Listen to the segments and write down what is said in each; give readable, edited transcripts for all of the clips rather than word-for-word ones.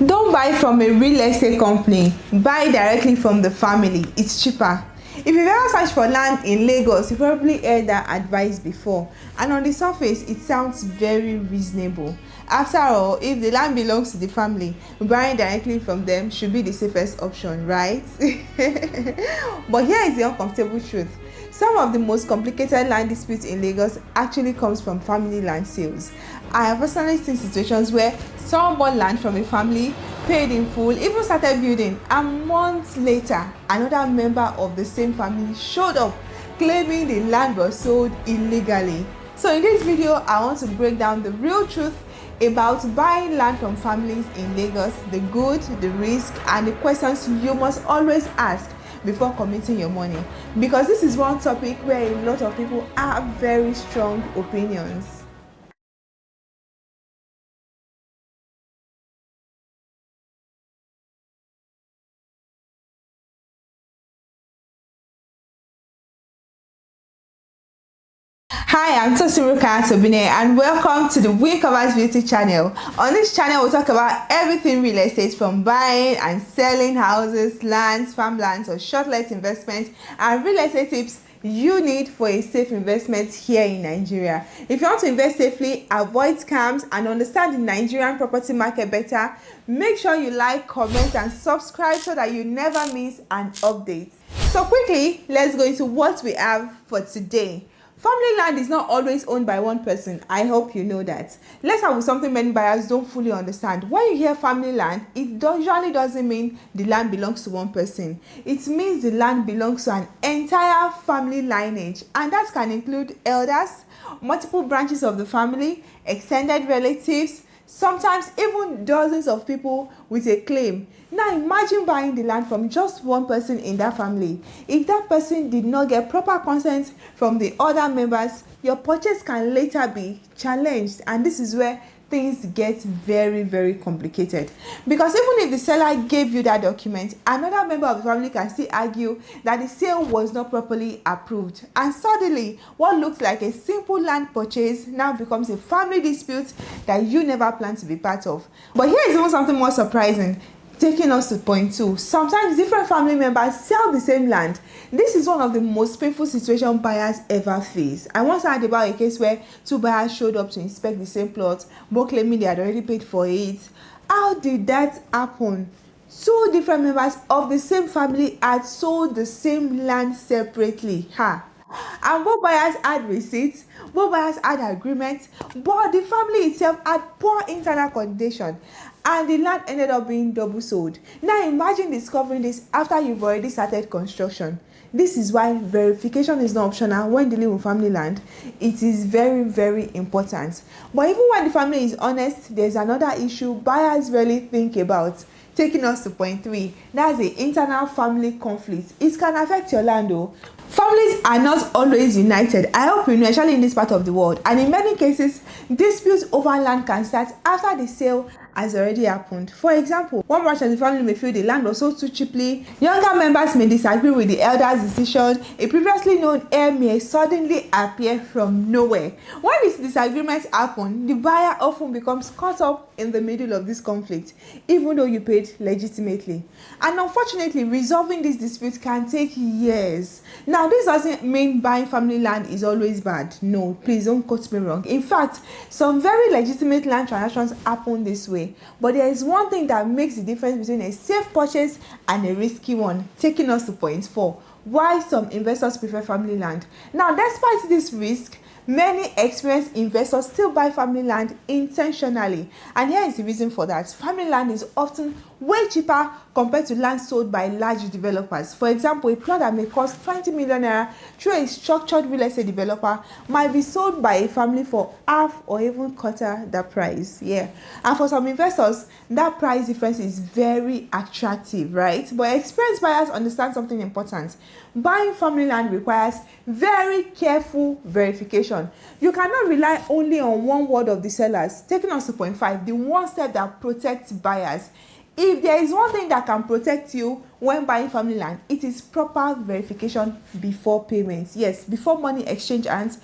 Don't buy from a real estate company, buy directly from the family. It's cheaper. If you've ever searched for land in Lagos, you've probably heard that advice before, and on the surface it sounds very reasonable. After all, if the land belongs to the family, buying directly from them should be the safest option, right? But here is the uncomfortable truth. Some of the most complicated land disputes in Lagos actually comes from family land sales. I have personally seen situations where someone bought land from a family, paid in full, even started building, and months later, another member of the same family showed up claiming the land was sold illegally. So in this video, I want to break down the real truth about buying land from families in Lagos, the good, the risk, and the questions you must always ask before committing your money, because this is one topic where a lot of people have very strong opinions. Hi, I'm Tosin Obineye and welcome to the Wincovers Realty channel. On this channel, we'll talk about everything real estate, from buying and selling houses, lands, farmlands, or short-let investments, and real estate tips you need for a safe investment here in Nigeria. If you want to invest safely, avoid scams, and understand the Nigerian property market better, make sure you like, comment, and subscribe so that you never miss an update. So quickly, let's go into what we have for today. Family land is not always owned by one person. I hope you know that. Let's start with something many buyers don't fully understand. When you hear family land, it usually doesn't mean the land belongs to one person. It means the land belongs to an entire family lineage, and that can include elders, multiple branches of the family, extended relatives, sometimes even dozens of people with a claim. Now imagine buying the land from just one person in that family. If that person did not get proper consent from the other members, your purchase can later be challenged, and this is where things get very complicated, because even if the seller gave you that document, another member of the family can still argue that the sale was not properly approved, and suddenly what looks like a simple land purchase now becomes a family dispute that you never planned to be part of. But here is even something more surprising, taking us to point 2. Sometimes different family members sell the same land. This is one of the most painful situations buyers ever face. I once heard about a case where 2 buyers showed up to inspect the same plot, both claiming they had already paid for it. How did that happen? 2 different members of the same family had sold the same land separately. And both buyers had receipts, both buyers had agreements, but the family itself had poor internal coordination, and the land ended up being double sold. Now imagine discovering this after you've already started construction. This is why verification is not optional when dealing with family land. It is very important. But even when the family is honest, there's another issue buyers rarely think about. Taking us to point 3, that's the internal family conflict. It can affect your land though. Families are not always united. I hope you know, especially in this part of the world. And in many cases, disputes over land can start after the sale has already happened. For example, one branch of the family may feel the land was sold too cheaply. Younger members may disagree with the elders' decision. A previously known heir may suddenly appear from nowhere. When these disagreements happen, the buyer often becomes caught up in the middle of this conflict, even though you paid legitimately. And unfortunately, resolving these disputes can take years. Now, this doesn't mean buying family land is always bad. No, please don't quote me wrong. In fact, some very legitimate land transactions happen this way. But there is one thing that makes the difference between a safe purchase and a risky one. Taking us to point 4, why some investors prefer family land. Now, despite this risk, many experienced investors still buy family land intentionally, and here is the reason for that. Family land is often way cheaper compared to land sold by large developers. For example, a plot that may cost 20 million naira through a structured real estate developer might be sold by a family for half or even quarter the price. And for some investors, that price difference is very attractive, right? But experienced buyers understand something important. Buying family land requires very careful verification. You cannot rely only on one word of the sellers. Taking us to point 5, the one step that protects buyers. If there is one thing that can protect you when buying family land, it is proper verification before payments. Yes, before money exchange hands.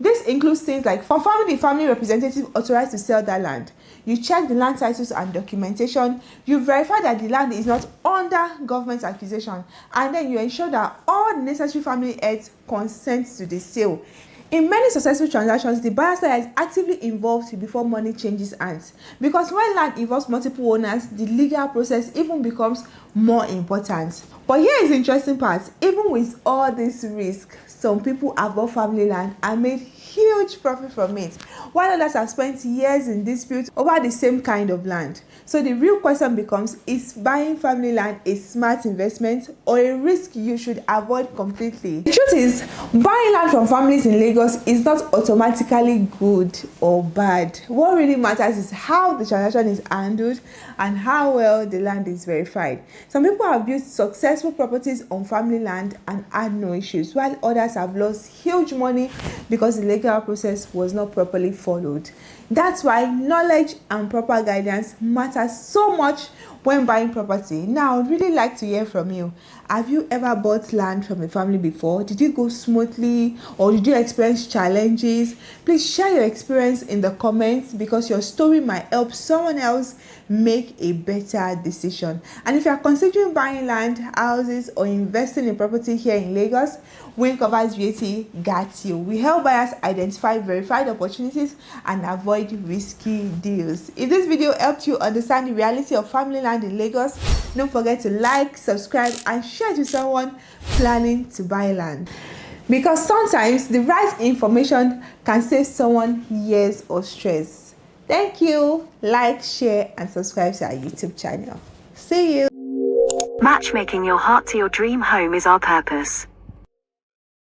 This includes things like confirming the family representative authorized to sell that land. you check the land titles and documentation, you verify that the land is not under government acquisition, and then you ensure that all the necessary family heads consent to the sale. In many successful transactions, the buyer side is actively involved before money changes hands, because when land involves multiple owners, the legal process even becomes more important. But here is the interesting part: even with all this risk, some people have bought family land and made huge profit from it, while others have spent years in dispute over the same kind of land. So the real question becomes, is buying family land a smart investment or a risk you should avoid completely? The truth is, buying land from families in Lagos is not automatically good or bad. What really matters is how the transaction is handled and how well the land is verified. Some people have built successful properties on family land and had no issues, while others have lost huge money because the legal process was not properly followed. That's why knowledge and proper guidance matters so much when buying property. Now, I would really like to hear from you. Have you ever bought land from a family before? Did it go smoothly, or did you experience challenges? Please share your experience in the comments, because your story might help someone else make a better decision. And if you are considering buying land, houses, or investing in property here in Lagos, Wincovers Realty got you. We help buyers identify verified opportunities and avoid risky deals. If this video helped you understand the reality of family land in Lagos, don't forget to like, subscribe, and share it with someone planning to buy land, because sometimes the right information can save someone years of stress. Thank you. Like, share, and subscribe to our YouTube channel. See you. Matchmaking your heart to your dream home is our purpose.